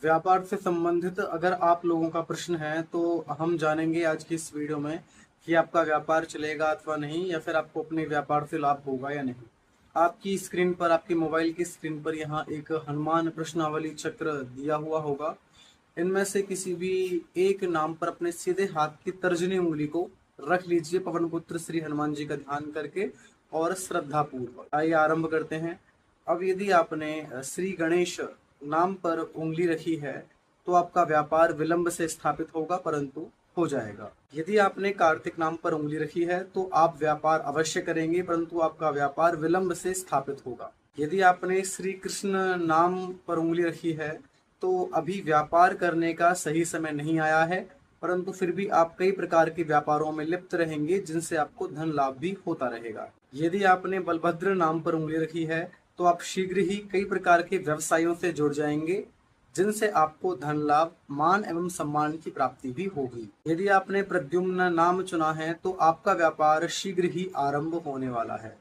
व्यापार से संबंधित अगर आप लोगों का प्रश्न है तो हम जानेंगे आज की इस वीडियो में कि आपका व्यापार चलेगा अथवा नहीं, या फिर आपको अपने व्यापार से लाभ होगा या नहीं। आपकी स्क्रीन पर, आपकी मोबाइल की स्क्रीन पर यहाँ एक हनुमान प्रश्नावली चक्र दिया हुआ होगा। इनमें से किसी भी एक नाम पर अपने सीधे हाथ की तर्जनी उंगली को रख लीजिए, पवन पुत्र श्री हनुमान जी का ध्यान करके और श्रद्धा पूर्वक। आइए आरंभ करते हैं। अब यदि आपने श्री गणेश नाम पर उंगली रखी है तो आपका व्यापार विलंब से स्थापित होगा, परंतु हो जाएगा। यदि आपने कार्तिक नाम पर उंगली रखी है तो आप व्यापार अवश्य करेंगे, परंतु आपका व्यापार विलंब से स्थापित होगा। यदि आपने श्री कृष्ण नाम पर उंगली रखी है तो अभी व्यापार करने का सही समय नहीं आया है, परंतु फिर भी आप कई प्रकार के व्यापारों में लिप्त रहेंगे जिनसे आपको धन लाभ भी होता रहेगा। यदि आपने बलभद्र नाम पर उंगली रखी है तो आप शीघ्र ही कई प्रकार के व्यवसायों से जुड़ जाएंगे जिनसे आपको धन लाभ, मान एवं सम्मान की प्राप्ति भी होगी। यदि आपने प्रद्युम्न नाम चुना है तो आपका व्यापार शीघ्र ही आरंभ होने वाला है।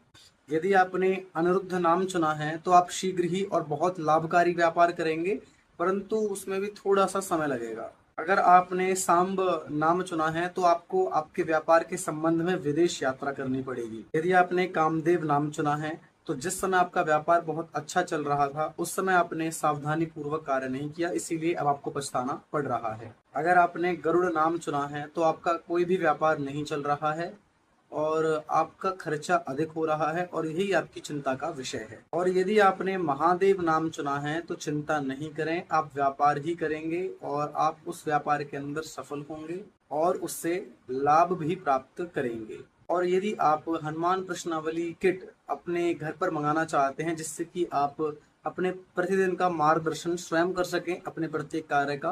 यदि आपने अनिरुद्ध नाम चुना है तो आप शीघ्र ही और बहुत लाभकारी व्यापार करेंगे, परंतु उसमें भी थोड़ा सा समय लगेगा। अगर आपने सांब नाम चुना है तो आपको आपके व्यापार के संबंध में विदेश यात्रा करनी पड़ेगी। यदि आपने कामदेव नाम चुना है तो जिस समय आपका व्यापार बहुत अच्छा चल रहा था उस समय आपने सावधानी पूर्वक कार्य नहीं किया, इसीलिए अब आपको पछताना पड़ रहा है। अगर आपने गरुड़ नाम चुना है तो आपका कोई भी व्यापार नहीं चल रहा है और आपका खर्चा अधिक हो रहा है और यही आपकी चिंता का विषय है। और यदि आपने महादेव नाम चुना है तो चिंता नहीं करें, आप व्यापार ही करेंगे और आप उस व्यापार के अंदर सफल होंगे और उससे लाभ भी प्राप्त करेंगे। और यदि आप हनुमान प्रश्नावली किट अपने घर पर मंगाना चाहते हैं जिससे कि आप अपने प्रतिदिन का मार्गदर्शन स्वयं कर सकें अपने प्रत्येक कार्य का,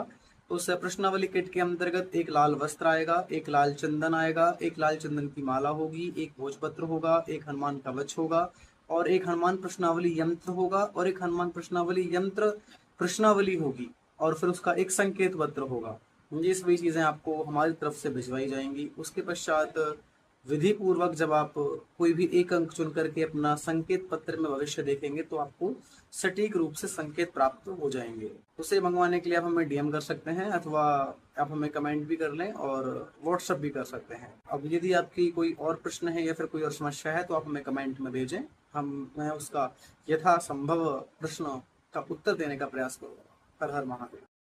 तो उस प्रश्नावली किट के अंतर्गत एक लाल वस्त्र आएगा, एक लाल चंदन आएगा, एक लाल चंदन की माला होगी, एक भोजपत्र होगा, एक हनुमान कवच होगा और एक हनुमान प्रश्नावली यंत्र होगा और एक हनुमान प्रश्नावली यंत्र प्रश्नावली होगी और फिर उसका एक संकेत पत्र होगा। ये सभी चीजें आपको हमारी तरफ से भिजवाई जाएंगी। उसके पश्चात विधि पूर्वक जब आप कोई भी एक अंक चुन करके अपना संकेत पत्र में भविष्य देखेंगे तो आपको सटीक रूप से संकेत प्राप्त हो जाएंगे। उसे मंगवाने के लिए आप हमें डीएम कर सकते हैं अथवा आप हमें कमेंट भी कर लें और व्हाट्सएप भी कर सकते हैं। अब यदि आपकी कोई और प्रश्न है या फिर कोई और समस्या है तो आप हमें कमेंट में भेजें, मैं उसका यथासंभव प्रश्न का उत्तर देने का प्रयास करूंगा। हर हर महादेव।